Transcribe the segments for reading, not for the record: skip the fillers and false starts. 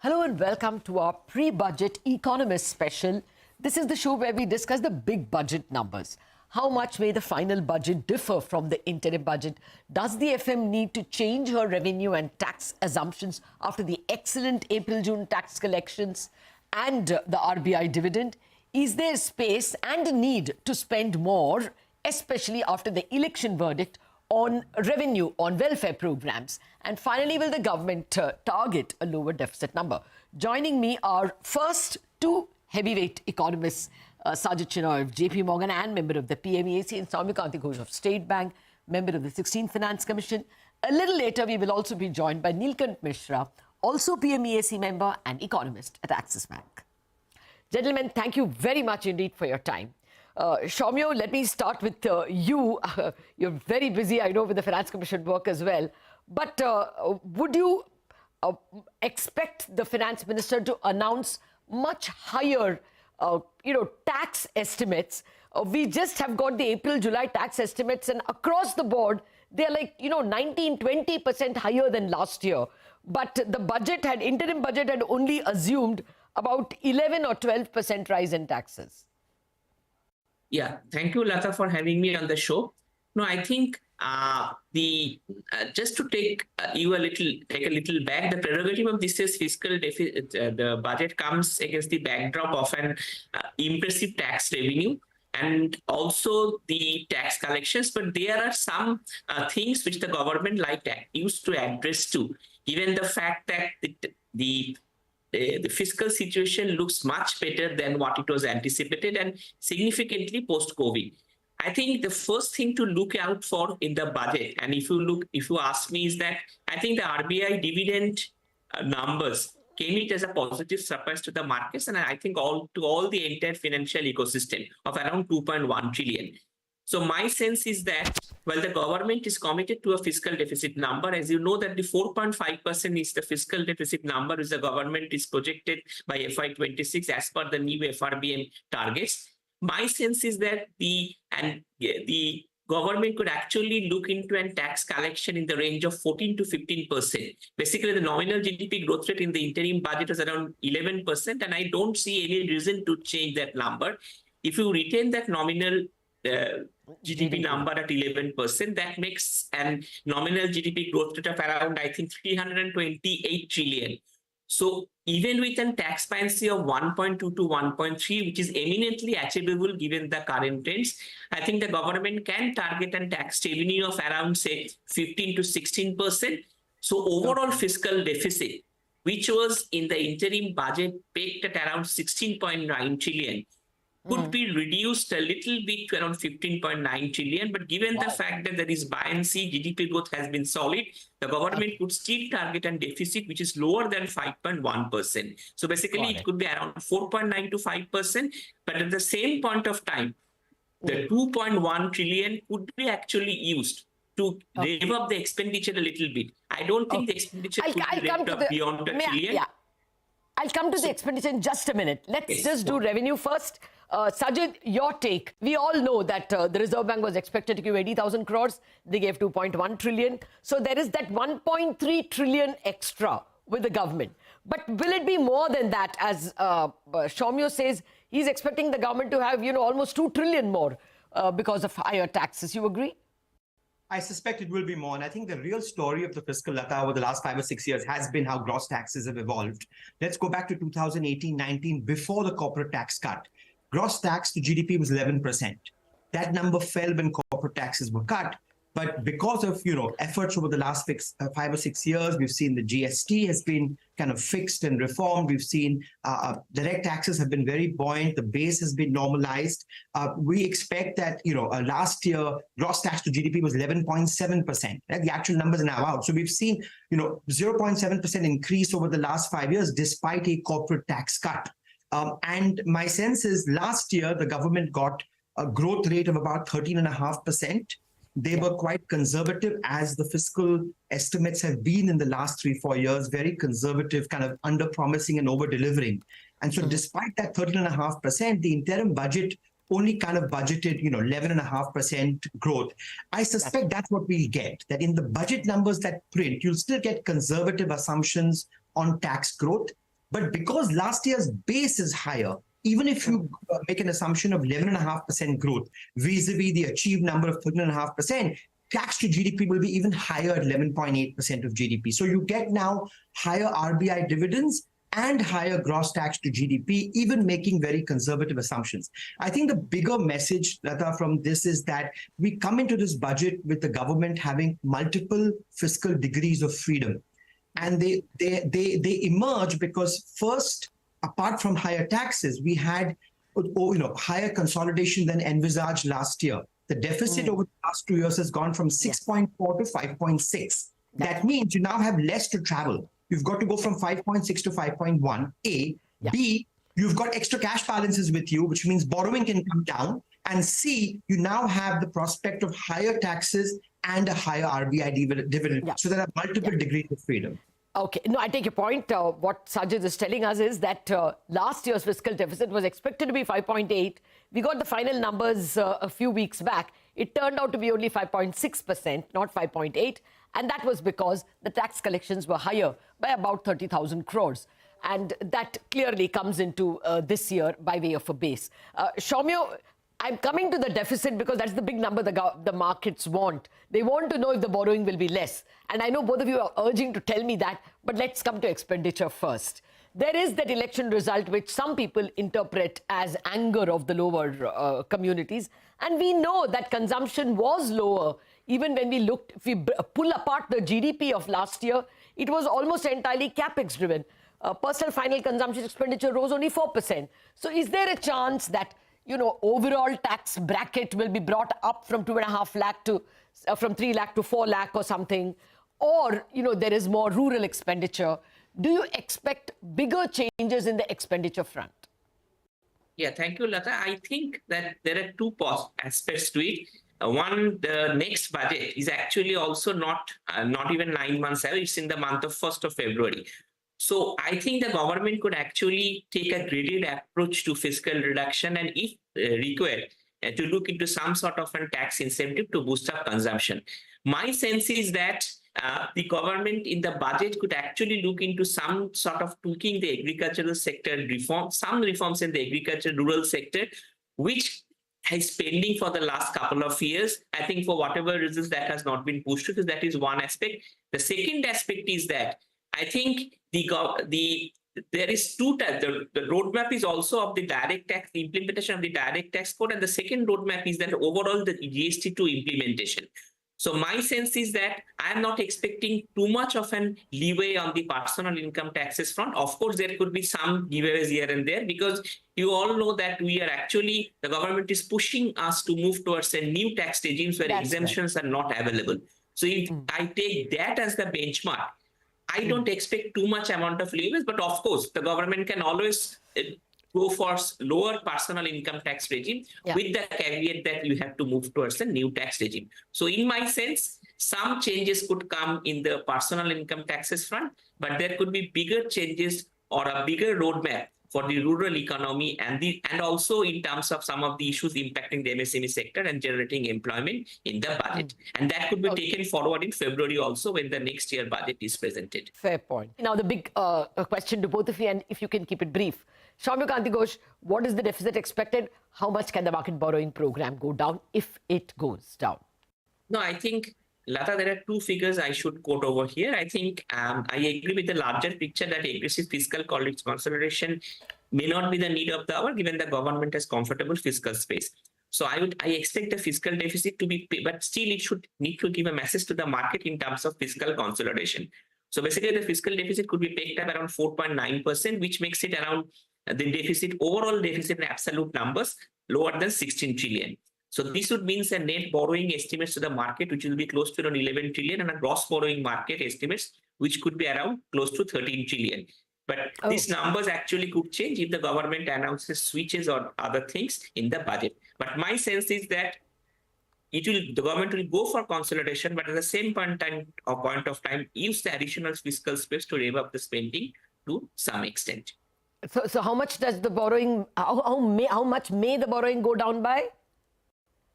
Hello and welcome to our pre-budget Economist special. This is the show where we discuss the big budget numbers. How much may the final budget differ from the interim budget? Does the FM need to change her revenue and tax assumptions after the excellent April-June tax collections and the RBI dividend? Is there space and need to spend more, especially after the election verdict on revenue on welfare programs? And finally, will the government target a lower deficit number? Joining me are first two heavyweight economists, Sajjid Chinoy of JPMorgan and member of the PMEAC, and Soumya Ghosh of State Bank, member of the 16th Finance Commission. A little later, we will also be joined by Neelkanth Mishra, also PMEAC member and economist at Axis Bank. Gentlemen, thank you very much indeed for your time. Soumya, let me start with you. You're very busy, I know, with the Finance Commission work as well. But would you expect the Finance Minister to announce much higher, tax estimates? We just have got the April-July tax estimates, and across the board, they're like, 19-20% higher than last year. But the interim budget had only assumed about 11 or 12% rise in taxes. Yeah, thank you, Latha, for having me on the show. No, I think just to take a little back, the prerogative of this year's fiscal deficit, the budget comes against the backdrop of an impressive tax revenue and also the tax collections. But there are some things which the government used to address too, given the fact that the fiscal situation looks much better than what it was anticipated and significantly post-COVID. I think the first thing to look out for in the budget, and if you ask me, is that I think the RBI dividend numbers came it as a positive surprise to the markets, and I think to all the entire financial ecosystem of around 2.1 trillion. So my sense is that while the government is committed to a fiscal deficit number, as you know that the 4.5% is the fiscal deficit number which the government is projected by FY26 as per the new FRBM targets. My sense is that the government could actually look into a tax collection in the range of 14 to 15%. Basically, the nominal GDP growth rate in the interim budget was around 11%, and I don't see any reason to change that number. If you retain that nominal GDP number at 11%, that makes a nominal GDP growth rate of around, I think, 328 trillion. So even with a tax pansy of 1.2 to 1.3, which is eminently achievable given the current trends, I think the government can target a tax revenue of around, say, 15 to 16%. So overall fiscal deficit, which was in the interim budget pegged at around 16.9 trillion, could be reduced a little bit to around 15.9 trillion. But given the fact that there is buoyancy, GDP growth has been solid, the government could still target a deficit which is lower than 5.1%. So basically, it could be around 4.9 to 5%. But at the same point of time, the 2.1 trillion could be actually used to rev up the expenditure a little bit. I don't think the expenditure could be revved up beyond a trillion. Yeah. I'll come to the expenditure in just a minute. Let's just do revenue first. Sajjid, your take. We all know that the Reserve Bank was expected to give 80,000 crores. They gave 2.1 trillion. So there is that 1.3 trillion extra with the government. But will it be more than that? As Soumya says, he's expecting the government to have, almost 2 trillion more because of higher taxes. You agree? I suspect it will be more. And I think the real story of the fiscal, Latha, over the last 5 or 6 years has been how gross taxes have evolved. Let's go back to 2018-19, before the corporate tax cut. Gross tax to GDP was 11%. That number fell when corporate taxes were cut. But because of, efforts over the last 5 or 6 years, we've seen the GST has been kind of fixed and reformed. We've seen direct taxes have been very buoyant. The base has been normalized. We expect that, last year, gross tax to GDP was 11.7%. The actual numbers are now out. So we've seen, 0.7% increase over the last 5 years, despite a corporate tax cut. And my sense is last year, the government got a growth rate of about 13.5%. They were quite conservative, as the fiscal estimates have been in the last 3-4 years, very conservative, kind of under-promising and over-delivering. And so despite that 13.5%, the interim budget only kind of budgeted, 11.5% growth. I suspect that's what we'll get, that in the budget numbers that print, you'll still get conservative assumptions on tax growth. But because last year's base is higher, even if you make an assumption of 11.5% growth vis-a-vis the achieved number of 13.5%, tax to GDP will be even higher at 11.8% of GDP. So you get now higher RBI dividends and higher gross tax to GDP, even making very conservative assumptions. I think the bigger message, Latha, from this is that we come into this budget with the government having multiple fiscal degrees of freedom. And they emerge because first, apart from higher taxes, we had higher consolidation than envisaged last year. The deficit over the last 2 years has gone from 6.4 to 5.6. That means you now have less to travel. You've got to go from 5.6 to 5.1, A. Yeah. B, you've got extra cash balances with you, which means borrowing can come down. And C, you now have the prospect of higher taxes and a higher RBI dividend. Yeah. So there are multiple degrees of freedom. Okay. No, I take your point. What Sajjid is telling us is that last year's fiscal deficit was expected to be 5.8. We got the final numbers a few weeks back. It turned out to be only 5.6%, not 5.8. And that was because the tax collections were higher by about 30,000 crores. And that clearly comes into this year by way of a base. Soumya, I'm coming to the deficit because that's the big number the markets want. They want to know if the borrowing will be less. And I know both of you are urging to tell me that, but let's come to expenditure first. There is that election result which some people interpret as anger of the lower communities. And we know that consumption was lower. Even when we looked, if we pull apart the GDP of last year, it was almost entirely capex driven. Personal final consumption expenditure rose only 4%. So is there a chance that, overall tax bracket will be brought up from 2.5 lakh to, from 3 lakh to 4 lakh or something? Or, there is more rural expenditure. Do you expect bigger changes in the expenditure front? Yeah, thank you, Latha. I think that there are two aspects to it. One, the next budget is actually also not even 9 months away. It's in the month of 1st of February. So I think the government could actually take a graded approach to fiscal reduction and, if required, to look into some sort of a tax incentive to boost up consumption. My sense is that the government in the budget could actually look into some sort of tweaking the agricultural sector reform, some reforms in the agriculture rural sector, which is pending for the last couple of years. I think for whatever reasons that has not been pushed, because that is one aspect. The second aspect is that I think there is two types. The roadmap is also of the direct tax, the implementation of the direct tax code, and the second roadmap is that overall the GST2 implementation. So my sense is that I am not expecting too much of an leeway on the personal income taxes front. Of course, there could be some giveaways here and there, because you all know that the government is pushing us to move towards a new tax regimes where exemptions are not available. So if I take that as the benchmark, I don't expect too much amount of leeway, but of course, the government can always go for lower personal income tax regime with the caveat that you have to move towards a new tax regime. So in my sense, some changes could come in the personal income taxes front, but there could be bigger changes or a bigger roadmap for the rural economy and also in terms of some of the issues impacting the MSME sector and generating employment in the budget. And that could be taken forward in February also when the next year budget is presented. Fair point. Now the big question to both of you, and if you can keep it brief. Soumya, Kanti, Ghosh, what is the deficit expected? How much can the market borrowing program go down if it goes down? No, I think, Latha, there are two figures I should quote over here. I think I agree with the larger picture that aggressive fiscal consolidation may not be the need of the hour, given the government has comfortable fiscal space. So I expect the fiscal deficit to be, but still it should need to give a message to the market in terms of fiscal consolidation. So basically the fiscal deficit could be pegged up around 4.9%, which makes it around the deficit, overall deficit in absolute numbers, lower than 16 trillion. So this would mean a net borrowing estimates to the market, which will be close to around 11 trillion, and a gross borrowing market estimates, which could be around close to 13 trillion. But these numbers actually could change if the government announces switches or other things in the budget. But my sense is that the government will go for consolidation, but at the same point of time, use the additional fiscal space to rev up the spending to some extent. So how much does the borrowing, how much may the borrowing go down by?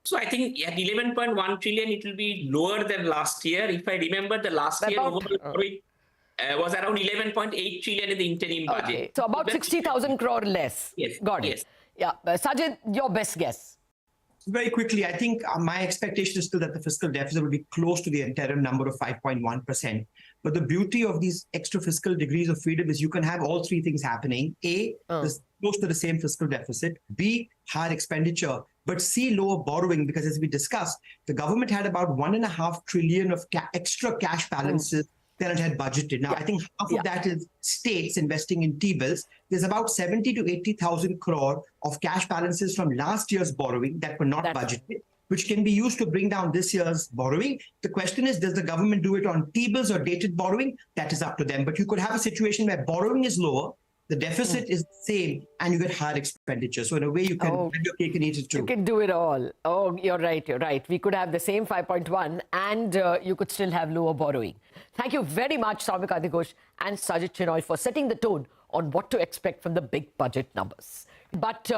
So I think at 11.1 trillion, it will be lower than last year. If I remember the last year, overall borrowing, was around 11.8 trillion in the interim budget. Okay. So about 60,000 crore less. Yes. Got it. Yes. Yeah. Sajjid, your best guess. Very quickly, I think my expectation is still that the fiscal deficit will be close to the interim number of 5.1%. But the beauty of these extra fiscal degrees of freedom is you can have all three things happening. A, close to the same fiscal deficit. B, higher expenditure. But C, lower borrowing, because as we discussed, the government had about 1.5 trillion of extra cash balances than it had budgeted. Now, I think half of that is states investing in T-bills. There's about 70 to 80,000 crore of cash balances from last year's borrowing that were not budgeted, which can be used to bring down this year's borrowing. The question is, does the government do it on T-bills or dated borrowing? That is up to them. But you could have a situation where borrowing is lower, the deficit is the same, and you get higher expenditure. So in a way, you can have your cake and eat it too. You can do it all. Oh, you're right. You're right. We could have the same 5.1 and you could still have lower borrowing. Thank you very much, Soumya, Kanti, Ghosh and Sajjid Chinoy for setting the tone on what to expect from the big budget numbers. But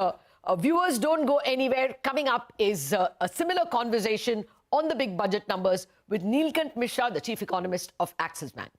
viewers, don't go anywhere. Coming up is a similar conversation on the big budget numbers with Neelkant Mishra, the chief economist of Axis Bank.